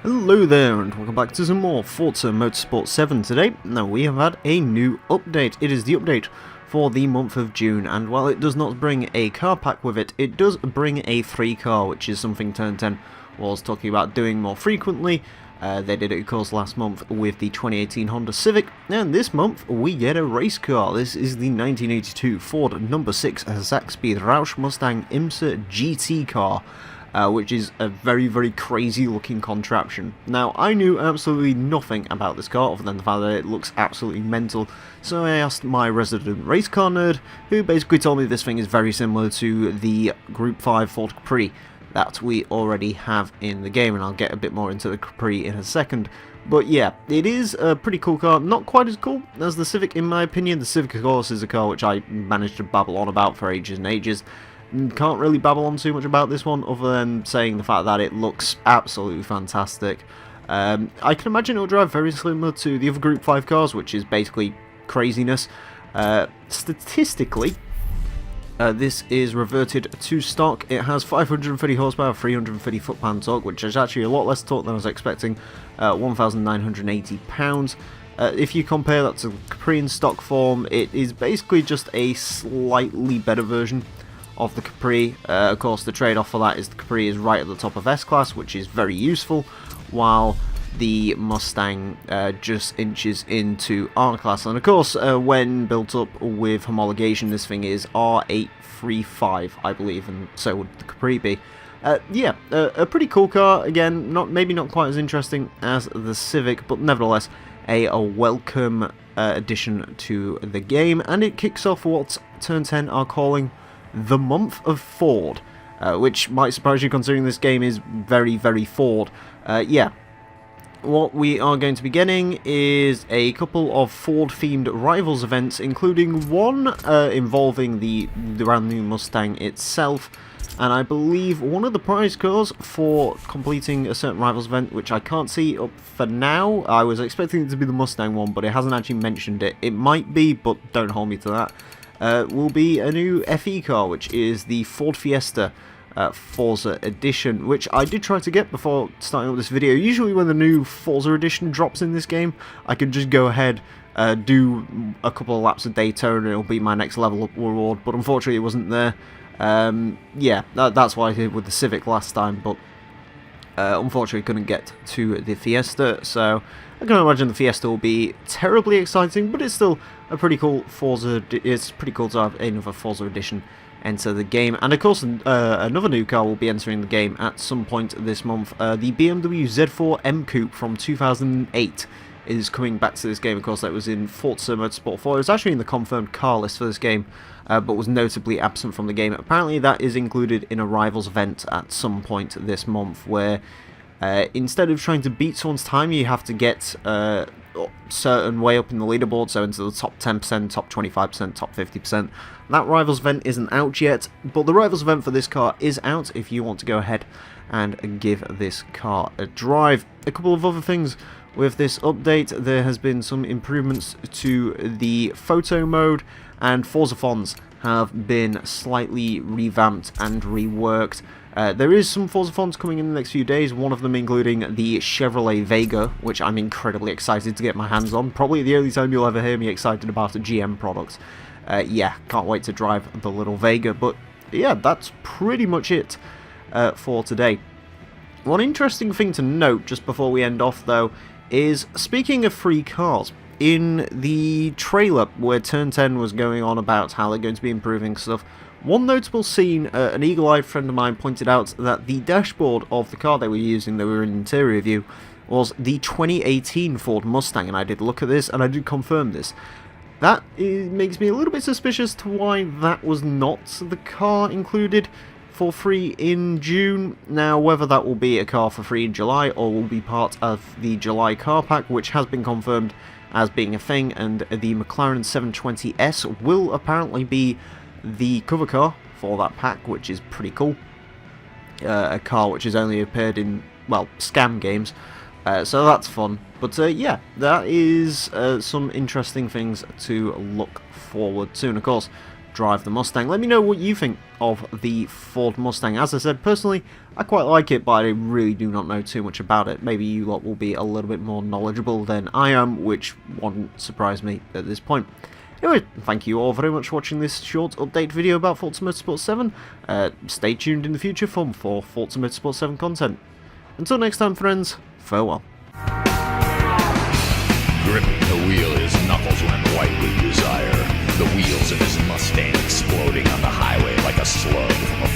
Hello there and welcome back to some more Forza Motorsport 7 today. Now we have had a new update. It is the update for the month of June, and while it does not bring a car pack with it, it does bring a free car, which is something Turn 10 was talking about doing more frequently. They did it of course last month with the 2018 Honda Civic, and this month we get a race car. This is the 1982 Ford No. 6 Zakspeed Roush Mustang IMSA GT car. Which is a very crazy looking contraption. Now, I knew absolutely nothing about this car other than the fact that it looks absolutely mental, so I asked my resident race car nerd, who basically told me this thing is very similar to the Group 5 Ford Capri that we already have in the game, and I'll get a bit more into the Capri in a second. But yeah, it is a pretty cool car, not quite as cool as the Civic in my opinion. The Civic of course is a car which I managed to babble on about for ages and ages. Can't really babble on too much about this one other than saying the fact that it looks absolutely fantastic. I can imagine it'll drive very similar to the other Group 5 cars, which is basically craziness. Statistically, this is reverted to stock. It has 530 horsepower, 330 foot-pound torque, which is actually a lot less torque than I was expecting, 1,980 pounds. If you compare that to Capri in stock form, it is basically just a slightly better version of the Capri. Of course, the trade-off for that is the Capri is right at the top of S-Class, which is very useful, while the Mustang just inches into R-Class. And of course, when built up with homologation, this thing is R835, I believe, and so would the Capri be. Yeah, a pretty cool car. Again, maybe not quite as interesting as the Civic, but nevertheless, a welcome addition to the game, and it kicks off what Turn 10 are calling the month of Ford, which might surprise you considering this game is very Ford. Yeah, what we are going to be getting is a couple of Ford-themed Rivals events, including one involving the brand new Mustang itself, and I believe one of the prize cars for completing a certain Rivals event, which I can't see up for now. I was expecting it to be the Mustang one, but it hasn't actually mentioned it. It might be, but don't hold me to that. Will be a new FE car, which is the Ford Fiesta Forza Edition, which I did try to get before starting up this video. Usually when the new Forza Edition drops in this game, I can just go ahead, do a couple of laps of Daytona, and it'll be my next level up reward, but unfortunately it wasn't there. Yeah, that's what I did with the Civic last time, but unfortunately couldn't get to the Fiesta, so I can imagine the Fiesta will be terribly exciting, but it's still a pretty cool Forza. It's pretty cool to have another Forza edition enter the game, and of course another new car will be entering the game at some point this month. The BMW Z4 M Coupe from 2008 is coming back to this game. Of course, that was in Forza Motorsport 4. It was actually in the confirmed car list for this game, but was notably absent from the game. Apparently that is included in a Rivals event at some point this month, where instead of trying to beat someone's time, you have to get certain way up in the leaderboard, so into the top 10%, top 25%, top 50%. That Rivals event isn't out yet, but the Rivals event for this car is out if you want to go ahead and give this car a drive. A couple of other things with this update: there has been some improvements to the photo mode, and Forza fonts have been slightly revamped and reworked. There is some Forza fonts coming in the next few days, one of them including the Chevrolet Vega, which I'm incredibly excited to get my hands on. Probably the only time you'll ever hear me excited about a GM product. Yeah, can't wait to drive the little Vega, but yeah, that's pretty much it for today. One interesting thing to note just before we end off though is, speaking of free cars, in the trailer where Turn 10 was going on about how they're going to be improving stuff, one notable scene, an eagle-eyed friend of mine pointed out that the dashboard of the car they were using, they were in interior view, was the 2018 Ford Mustang, and I did look at this and I did confirm this. That makes me a little bit suspicious to why that was not the car included for free in June. Now, whether that will be a car for free in July or will be part of the July car pack, which has been confirmed as being a thing, and the McLaren 720S will apparently be the cover car for that pack, which is pretty cool. A car which has only appeared in, well, scam games, so that's fun. But yeah, that is some interesting things to look forward to. And of course, drive the Mustang. Let me know what you think of the Ford Mustang. As I said, personally, I quite like it, but I really do not know too much about it. Maybe you lot will be a little bit more knowledgeable than I am, which wouldn't surprise me at this point. Anyway, thank you all very much for watching this short update video about Forza Motorsport 7. Stay tuned in the future for more Forza Motorsport 7 content. Until next time, friends, farewell. Gripping the wheel, his knuckles went white with desire. The wheels of his Mustang exploding on the highway like a slug from a